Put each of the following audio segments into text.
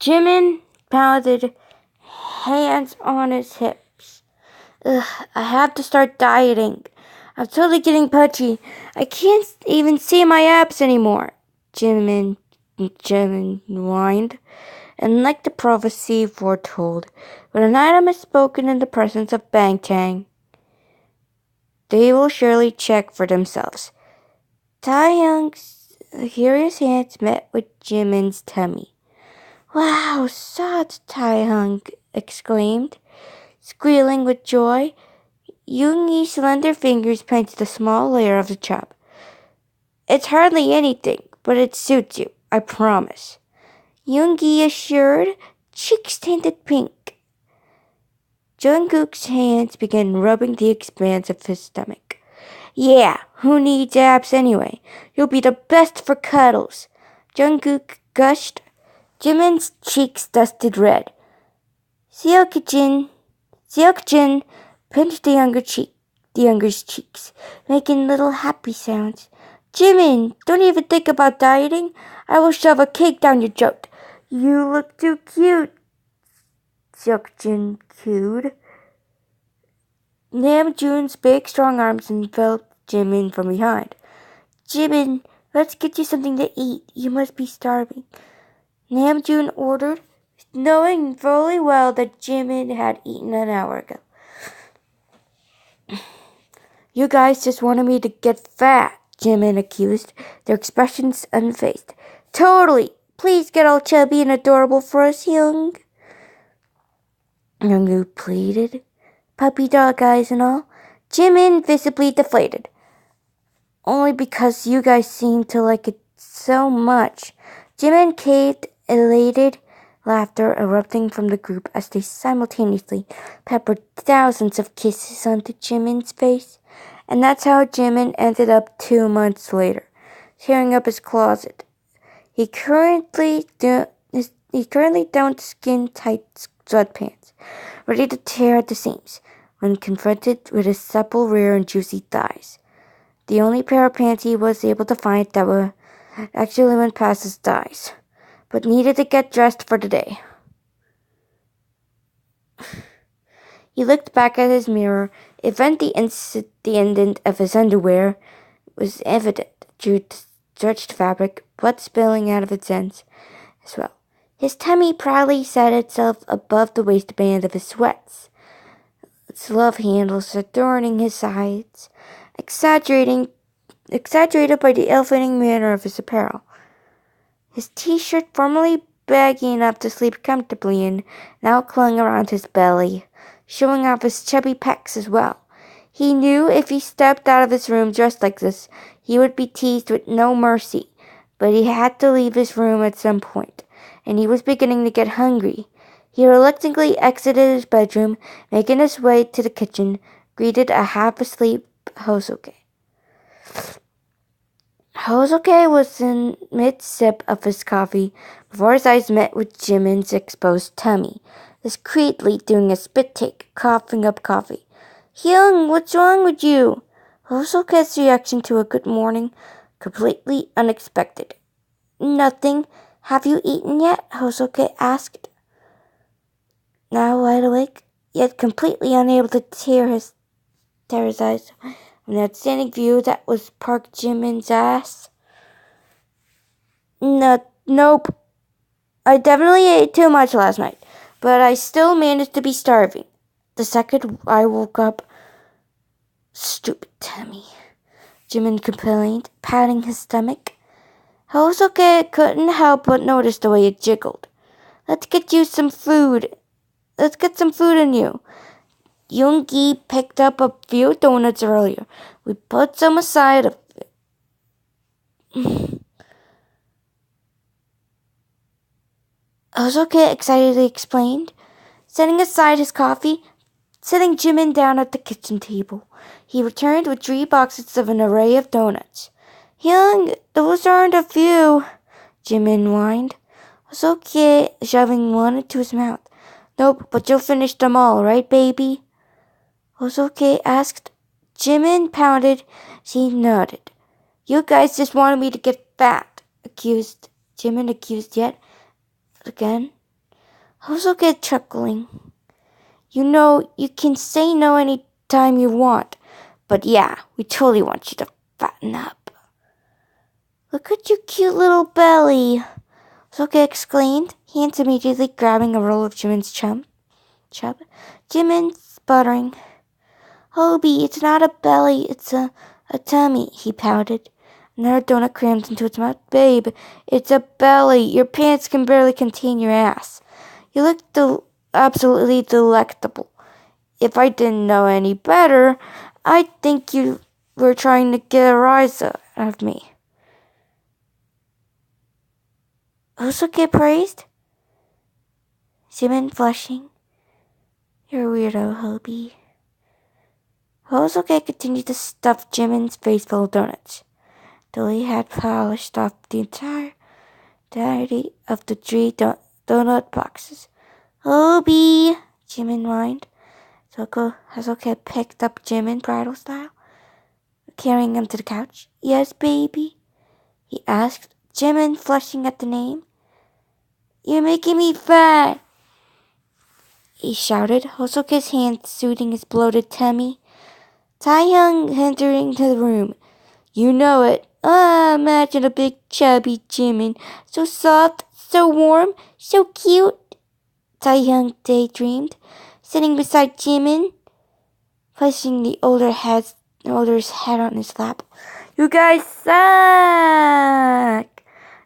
Jimin pounded hands on his hips. Ugh, I have to start dieting. I'm totally getting pudgy. I can't even see my abs anymore. Jimin whined. And like the prophecy foretold, when an item is spoken in the presence of Bangtan, they will surely check for themselves. Taehyung's curious hands met with Jimin's tummy. Wow, soft, Taehyung exclaimed, squealing with joy. Yoongi's slender fingers painted a small layer of the chop. It's hardly anything, but it suits you, I promise. Yoongi assured, cheeks tinted pink. Jungkook's hands began rubbing the expanse of his stomach. Yeah, who needs abs anyway? You'll be the best for cuddles. Jungkook gushed. Jimin's cheeks dusted red. Seokjin pinched the younger's cheeks, making little happy sounds. Jimin, don't even think about dieting. I will shove a cake down your throat. You look too cute, Seokjin cooed. Namjoon's big, strong arms enveloped Jimin from behind. Jimin, let's get you something to eat. You must be starving. Namjoon ordered, knowing fully well that Jimin had eaten an hour ago. You guys just wanted me to get fat, Jimin accused, their expressions unfazed. Totally. Please get all chubby and adorable for us, Youngwoo pleaded. Puppy dog eyes and all. Jimin visibly deflated. Only because you guys seem to like it so much. Jimin caved, elated laughter erupting from the group as they simultaneously peppered thousands of kisses onto Jimin's face. And that's how Jimin ended up 2 months later, tearing up his closet. He currently donned skin-tight sweatpants, ready to tear at the seams, when confronted with his supple rear and juicy thighs. The only pair of pants he was able to find that actually went past his thighs, but needed to get dressed for the day. He looked back at his mirror. The incident of his underwear was evident through the stretched fabric, blood spilling out of its ends as well. His tummy proudly set itself above the waistband of his sweats, its love handles adorning his sides, exaggerated by the ill-fitting manner of his apparel. His t-shirt, formerly baggy enough to sleep comfortably in, now clung around his belly, showing off his chubby pecs as well. He knew if he stepped out of his room dressed like this, he would be teased with no mercy, but he had to leave his room at some point, and he was beginning to get hungry. He reluctantly exited his bedroom, making his way to the kitchen, greeted a half-asleep Hosoke. Hosoke was in mid-sip of his coffee before his eyes met with Jimin's exposed tummy, discreetly doing a spit take, coughing up coffee. Hyung, what's wrong with you? Hosoke's reaction to a good morning, completely unexpected. Nothing. Have you eaten yet? Hosoke asked. Now wide awake, yet completely unable to tear his eyes from the outstanding view that was Park Jimin's ass. Nope. I definitely ate too much last night, but I still managed to be starving. The second I woke up, stupid tummy, Jimin complained, patting his stomach. Hosoke couldn't help but notice the way it jiggled. Let's get some food in you. Yoongi picked up a few donuts earlier. We put some aside of it. Hosoke excitedly explained, setting aside his coffee, sitting Jimin down at the kitchen table. He returned with 3 boxes of an array of donuts. Young, those aren't a few, Jimin whined. Hosoke shoving one into his mouth. Nope, but you'll finish them all, right, baby? Hosoke asked. Jimin pounded. She nodded. You guys just wanted me to get fat, Jimin accused yet again. Hosoke chuckling. You know, you can say no any time you want. But yeah, we totally want you to fatten up. Look at your cute little belly, Hosoke exclaimed, hands immediately grabbing a roll of Jimin's chub. Jimin sputtering. Hobie, it's not a belly, it's a tummy, he pouted. Another donut crammed into its mouth. Babe, it's a belly. Your pants can barely contain your ass. You look absolutely delectable. If I didn't know any better, I'd think you were trying to get a rise out of me. Hosoke praised? Jimin flushing. You're a weirdo, Hobie. Hosoke continued to stuff Jimin's face full of donuts, till he had polished off the entirety of the 3 donut boxes. Hobie, Jimin whined. Hosoke picked up Jimin bridal style, carrying him to the couch. Yes, baby? He asked, Jimin flushing at the name. You're making me fat, he shouted, Hosoke's hand soothing his bloated tummy. Taehyung entering the room. You know it. Imagine a big chubby Jimin. So soft, so warm, so cute. Taehyung daydreamed, sitting beside Jimin, placing the older's head on his lap. You guys suck!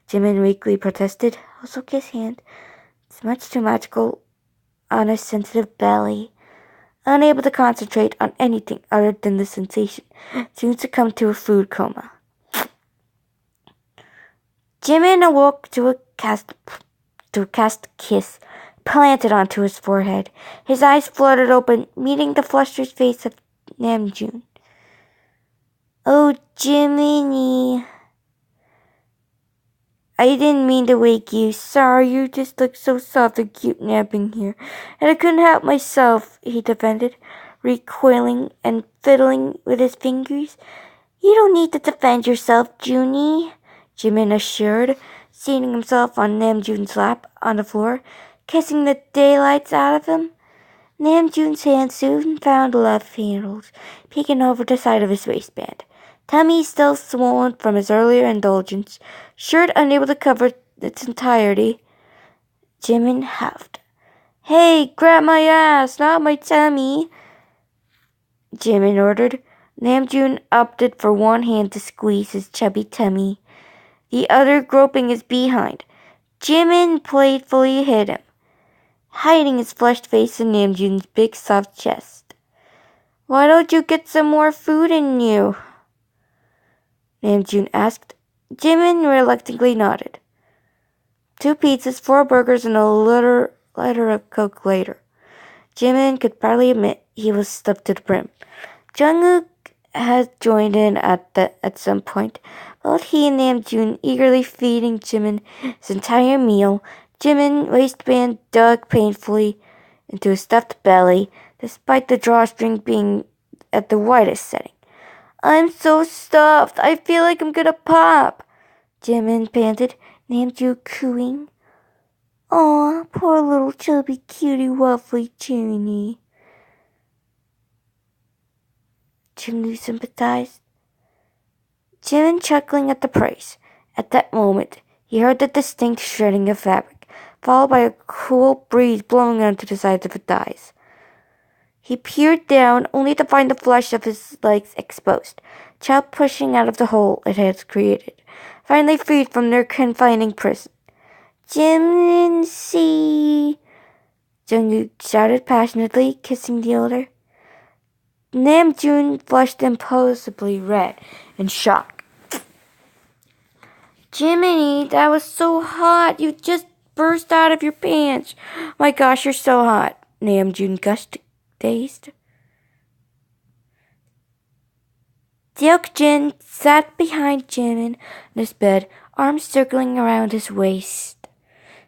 Jimin weakly protested. Hosoke's hand. It's much too magical on a sensitive belly. Unable to concentrate on anything other than the sensation, soon succumbed to a food coma. Jimin awoke to a cast kiss planted onto his forehead. His eyes fluttered open, meeting the flustered face of Namjoon. Oh, Jiminy. I didn't mean to wake you. Sorry, you just look so soft and cute napping here. And I couldn't help myself, he defended, recoiling and fiddling with his fingers. You don't need to defend yourself, Junie, Jimin assured, seating himself on Namjoon's lap on the floor, kissing the daylights out of him. Namjoon's hand soon found love handles, peeking over the side of his waistband. Tummy still swollen from his earlier indulgence, shirt unable to cover its entirety. Jimin huffed. Hey, grab my ass, not my tummy, Jimin ordered. Namjoon opted for one hand to squeeze his chubby tummy, the other groping his behind. Jimin playfully hit him, hiding his flushed face in Namjoon's big soft chest. Why don't you get some more food in you? Namjoon asked. Jimin reluctantly nodded. 2 pizzas, 4 burgers, and a liter of Coke later. Jimin could partly admit he was stuffed to the brim. Jungkook had joined in at some point, both he and Namjoon eagerly feeding Jimin his entire meal. Jimin waistband dug painfully into his stuffed belly, despite the drawstring being at the widest setting. I'm so stuffed, I feel like I'm gonna pop, Jimin panted, Namjoon cooing. Aw, poor little chubby cutie waffly Junie. Jimin sympathized. Jimin chuckling at the praise. At that moment, he heard the distinct shredding of fabric, followed by a cool breeze blowing onto the sides of his thighs. He peered down, only to find the flesh of his legs exposed, Chub pushing out of the hole it had created, finally freed from their confining prison. Jimin, see, Jungkook shouted passionately, kissing the older. Namjoon flushed impossibly red in shock. Jiminy, that was so hot. You just burst out of your pants. My gosh, you're so hot, Namjoon gushed, dazed. Deokjin sat behind Jimin on his bed, arms circling around his waist,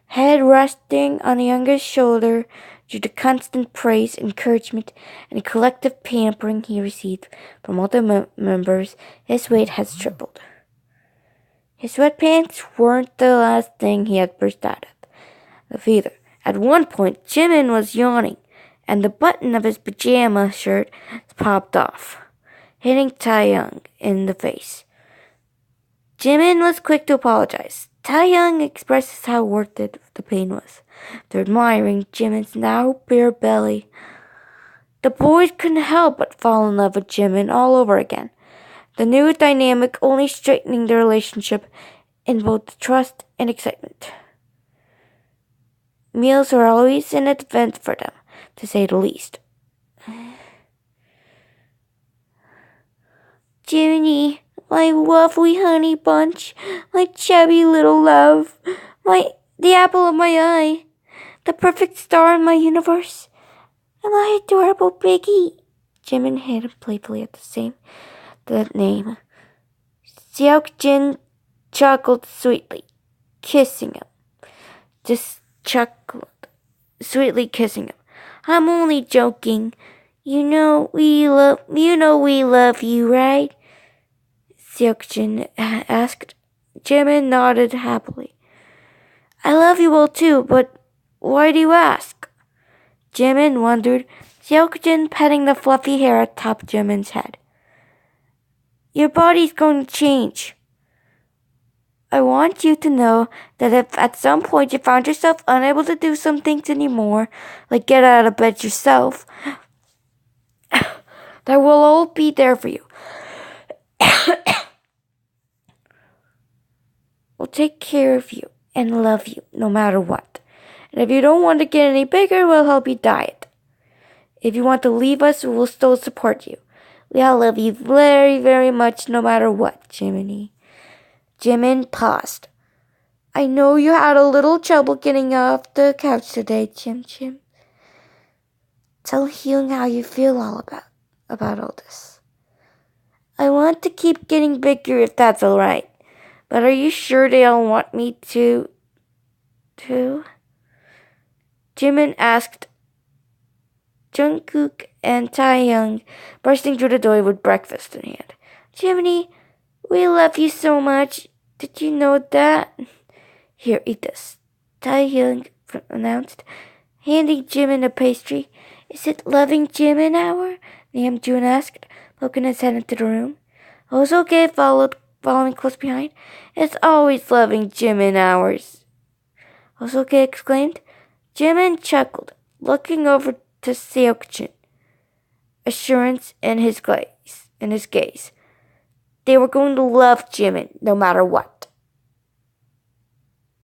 head resting on the youngest shoulder due to constant praise, encouragement, and collective pampering he received from all the members. His weight has tripled. His sweatpants weren't the last thing he had burst out of either. At one point, Jimin was yawning, and the button of his pajama shirt popped off, hitting Taehyung in the face. Jimin was quick to apologize. Taehyung expresses how worth it the pain was. They're admiring Jimin's now bare belly. The boys couldn't help but fall in love with Jimin all over again. The new dynamic only strengthening their relationship in both trust and excitement. Meals were always an event for them, to say the least. Jiminy, my lovely honey bunch, my chubby little love, the apple of my eye, the perfect star in my universe, and my adorable Biggie. Jimin hit him playfully at the name. Seokjin chuckled sweetly, kissing him. Just chuckled, sweetly kissing him. I'm only joking. You know we love you, right? Seokjin asked. Jimin nodded happily. I love you all too, but why do you ask? Jimin wondered, Seokjin petting the fluffy hair atop Jimin's head. Your body's going to change. I want you to know that if at some point you found yourself unable to do some things anymore, like get out of bed yourself, that we'll all be there for you. We'll take care of you and love you no matter what. And if you don't want to get any bigger, we'll help you diet. If you want to leave us, we'll still support you. We all love you very, very much no matter what, Jiminy. Jimin paused. I know you had a little trouble getting off the couch today, Chim. Tell Hyung how you feel about all this. I want to keep getting bigger if that's alright. But are you sure they don't want me to? Jimin asked. Jungkook and Taehyung bursting through the door with breakfast in hand. Jiminy, we love you so much. Did you know that? Here, eat this. Taehyung announced, handing Jimin a pastry. Is it loving Jimin hour? Namjoon asked, poking his head into the room. Hosoke following close behind. It's always loving Jimin hours. Hosoke exclaimed. Jimin chuckled, looking over to Seokjin. Assurance in his gaze. They were going to love Jimin no matter what.